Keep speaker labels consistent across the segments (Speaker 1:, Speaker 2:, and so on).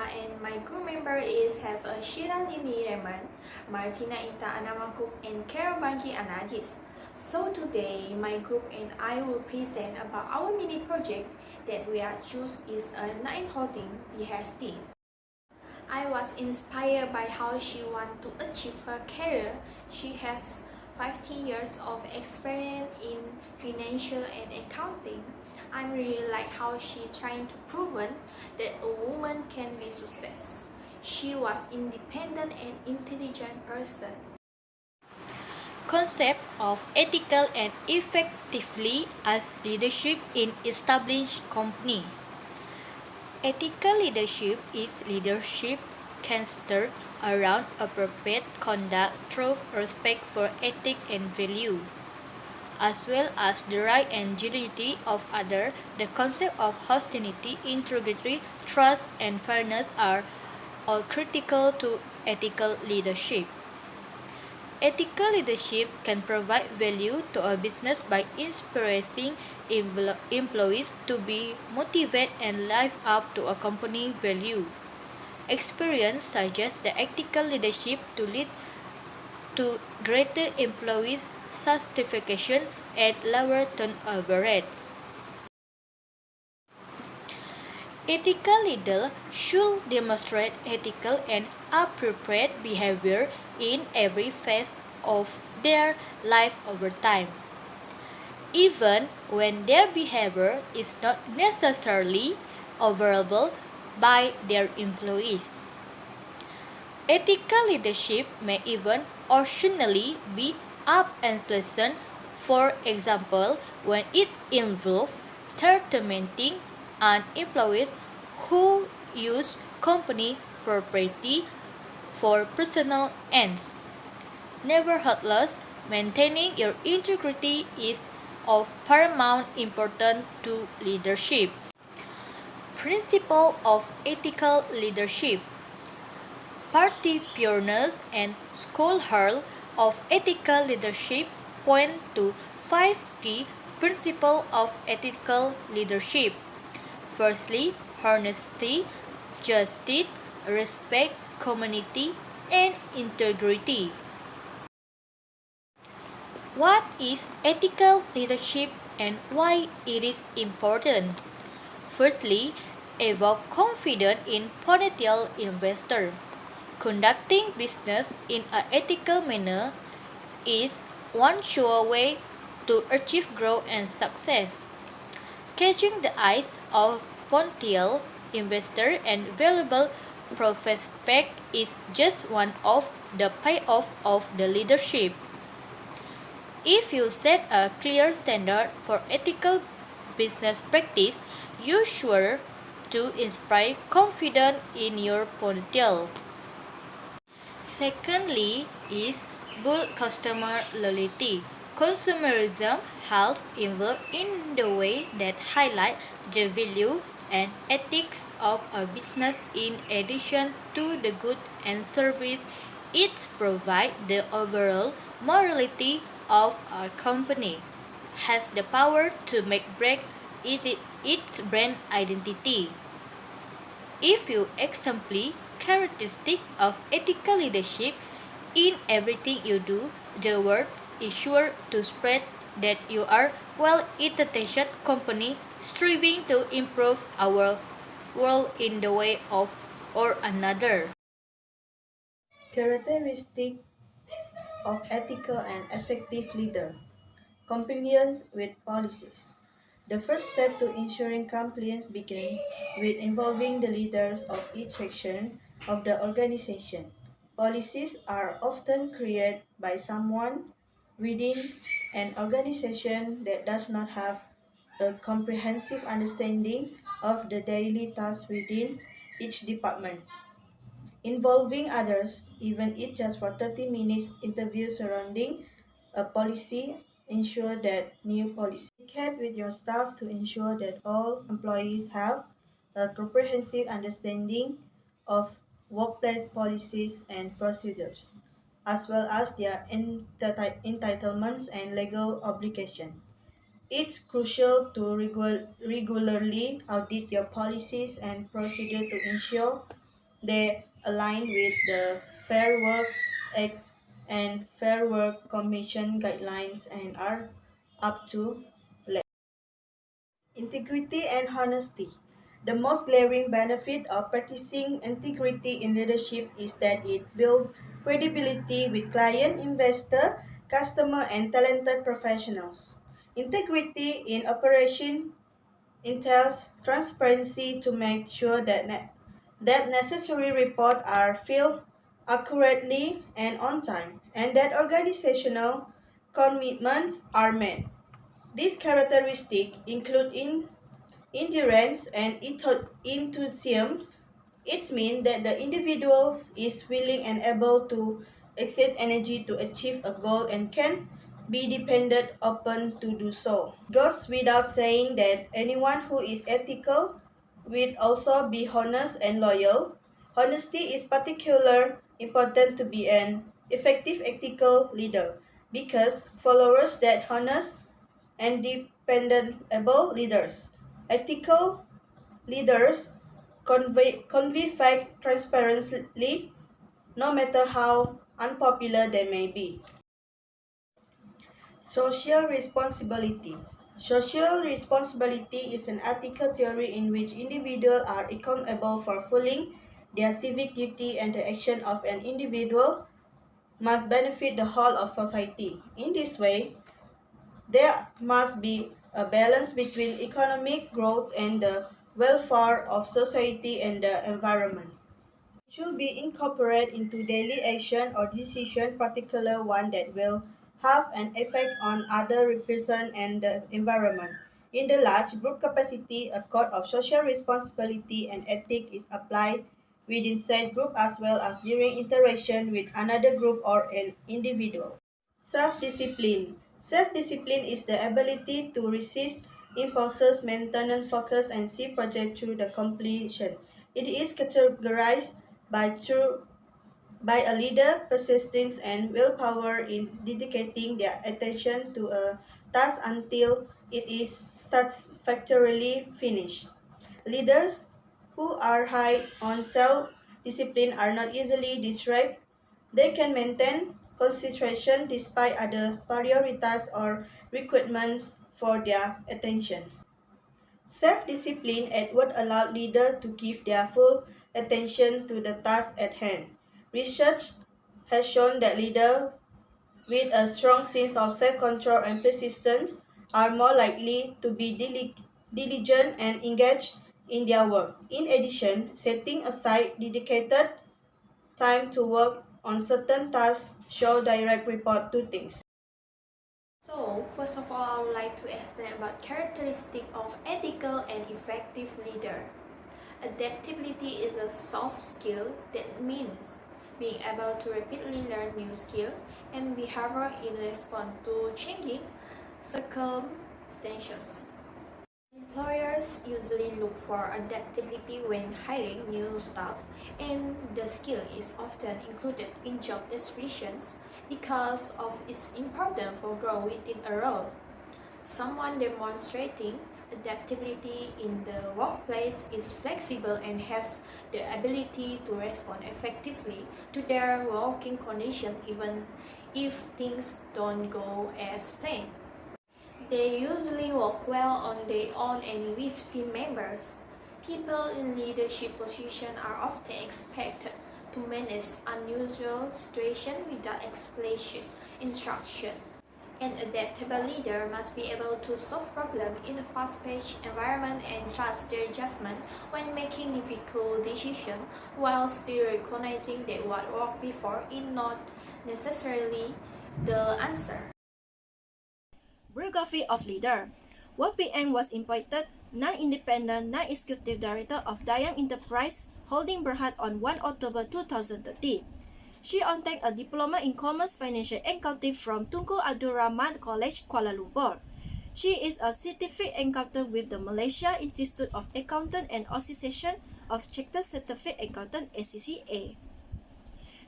Speaker 1: and my group member is have a Shiranini Reman, Martina Inta Anamakuk and Karabanki Anajis. So today my group and I will present about our mini project that we are choose is a night holding BHD. I was inspired by how she wants to achieve her career. She has 15 years of experience in financial and accounting. I really like how she trying to prove that a woman can be success. She was independent and intelligent person.
Speaker 2: Concept of ethical and effectively as leadership in established company. Ethical leadership is leadership centered around appropriate conduct through respect for ethics and value, as well as the right and dignity of others. The concept of honesty, integrity, trust, and fairness are all critical to ethical leadership. Ethical leadership can provide value to a business by inspiring employees to be motivated and live up to a company value. Experience suggests that ethical leadership to lead to greater employees satisfaction and lower turnover rates. Ethical leaders should demonstrate ethical and appropriate behavior in every phase of their life over time, even when their behavior is not necessarily favorable by their employees. Ethical leadership may even occasionally be unpleasant, for example, when it involves terminating an employee who use company property for personal ends. Nevertheless, maintaining your integrity is of paramount importance to leadership. Principle of ethical leadership. Practitioners and scholars of ethical leadership point to 5 key principles of ethical leadership. Firstly, honesty, justice, respect, community, and integrity. What is ethical leadership and why it is important? Firstly, evoke confidence in potential investors. Conducting business in an ethical manner is one sure way to achieve growth and success. Catching the eyes of potential investors and valuable prospects is just one of the payoff of the leadership. If you set a clear standard for ethical business practice, you sure to inspire confidence in your potential. Secondly is build customer loyalty. Consumerism helps evolve in the way that highlight the value and ethics of a business in addition to the goods and service it provides. The overall morality of a company has the power to break its brand identity. If you exemplify characteristic of ethical leadership in everything you do, the word is sure to spread that you are well-intentioned company striving to improve our world in the way of or another.
Speaker 3: Characteristic of ethical and effective leader. Compliance with policies. The first step to ensuring compliance begins with involving the leaders of each section of the organization. Policies are often created by someone within an organization that does not have a comprehensive understanding of the daily tasks within each department. Involving others, even if just for 30 minutes interview surrounding a policy, ensure that new policy. Communicate with your staff to ensure that all employees have a comprehensive understanding of workplace policies and procedures, as well as their entitlements and legal obligations. It's crucial to regularly audit your policies and procedure to ensure They align with the Fair Work Act and Fair Work Commission guidelines and are up to integrity and honesty. The most glaring benefit of practicing integrity in leadership is that it builds credibility with client, investor, customer, and talented professionals. Integrity in operation entails transparency to make sure that necessary reports are filled accurately and on time, and that organizational commitments are met. These characteristics include endurance and enthusiasm. It means that the individual is willing and able to exert energy to achieve a goal and can be depended upon to do so. It goes without saying that anyone who is ethical will also be honest and loyal. Honesty is particularly important to be an effective ethical leader because followers that honest and dependable leaders. Ethical leaders convey fact transparently, no matter how unpopular they may be. Social responsibility. Social responsibility is an ethical theory in which individuals are accountable for fulfilling their civic duty, and the action of an individual must benefit the whole of society. In this way, there must be a balance between economic growth and the welfare of society and the environment. It should be incorporated into daily action or decision, particular one that will have an effect on other person and the environment. In the large group capacity, a code of social responsibility and ethics is applied within said group as well as during interaction with another group or an individual. Self-discipline. Self-discipline is the ability to resist impulses, maintain focus, and see projects through the completion. It is categorized by a leader, persistence, and willpower in dedicating their attention to a task until it is satisfactorily finished. Leaders who are high on self-discipline are not easily distracted. They can maintain concentration despite other priorities or requirements for their attention. Self-discipline at would allow leaders to give their full attention to the task at hand. Research has shown that leaders with a strong sense of self-control and persistence are more likely to be diligent and engaged in their work. In addition, setting aside dedicated time to work on certain tasks show direct report to things.
Speaker 1: So, first of all, I would like to explain about characteristic of ethical and effective leader. Adaptability is a soft skill that means being able to rapidly learn new skills and behavior in response to changing circumstances. Employers usually look for adaptability when hiring new staff, and the skill is often included in job descriptions because of its importance for growth within a role. Someone demonstrating adaptability in the workplace is flexible and has the ability to respond effectively to their working conditions even if things don't go as planned. They usually work well on their own and with team members. People in leadership positions are often expected to manage unusual situations without explicit instruction. An adaptable leader must be able to solve problems in a fast-paced environment and trust their judgment when making difficult decisions, while still recognizing that what worked before is not necessarily the answer.
Speaker 4: Biography of Leader. Wang Ping was appointed non-independent non-executive director of Dayang Enterprise Holding Berhad on 1 October 2013. She obtained a diploma in Commerce Financial Accounting from Tunku Abdul Rahman College, Kuala Lumpur. She is a certificate accountant with the Malaysia Institute of Accountant and Association of Chartered Certificate Accountant (ACCA).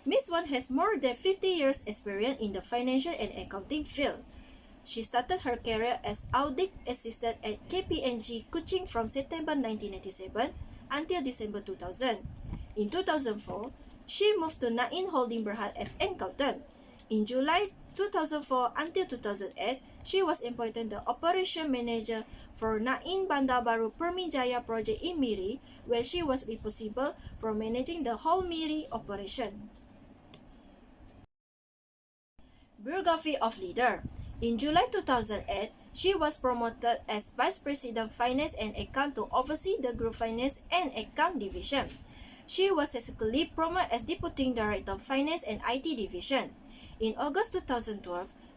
Speaker 4: Ms. Wang has more than 50 years experience in the financial and accounting field. She started her career as audit assistant at KPMG Kuching from September 1997 until December 2000. In 2004, she moved to Nain Holding Berhad as accountant. In July 2004 until 2008, she was appointed the operation manager for Nain Bandar Baru Permijaya project in Miri, where she was responsible for managing the whole Miri operation. Biography of leader. In July 2008, she was promoted as Vice President Finance and Account to oversee the Group Finance and Account Division. She was subsequently promoted as Deputy Director of Finance and IT Division. In August 2012,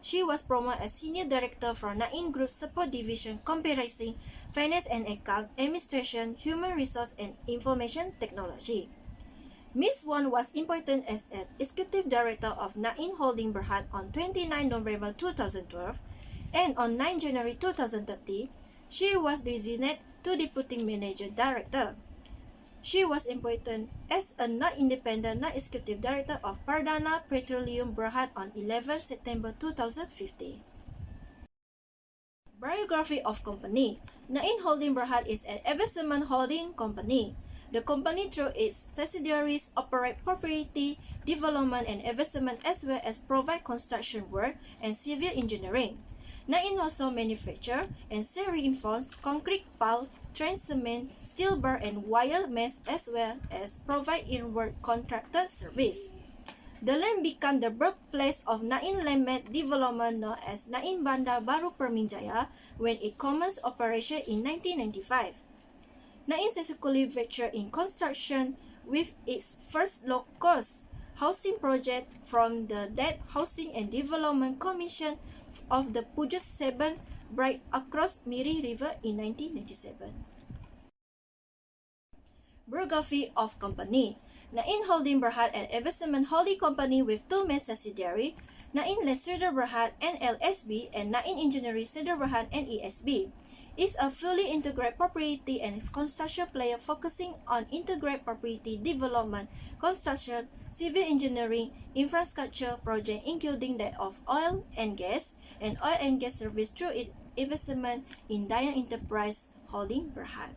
Speaker 4: she was promoted as Senior Director for Nain Group Support Division comprising Finance and Account, Administration, Human Resource and Information Technology. Ms. Won was appointed as an Executive Director of Nain Holding Berhad on 29 November 2012, and on 9 January 2013, she was designated to Deputy Manager Director. She was appointed as a non-independent non-executive director of Perdana Petroleum Berhad on 11 September 2015. Biography of company. Nain Holding Berhad is an investment holding company. The company, through its subsidiaries, operate property development and investment as well as provide construction work and civil engineering. Nain also manufacture and sell reinforced concrete pile, train cement, steel bar and wire mesh as well as provide inward contracted service. The land became the birthplace of Nain Land development known as Nain Bandar Baru Permijaya when it commenced operation in 1995. Nain successfully ventured in construction with its first low-cost housing project from the Debt Housing and Development Commission of the Pujas 7 Bright across Miri River in 1997. Biography of company. Nain Holding Berhad, an investment holding company with two main subsidiaries, Nain Land Cedar Berhad NLSB and Nain Engineering Cedar Berhad NESB, is a fully integrated property and construction player focusing on integrated property development, construction, civil engineering, infrastructure projects including that of oil and gas service through its investment in Dayang Enterprise Holding Berhad.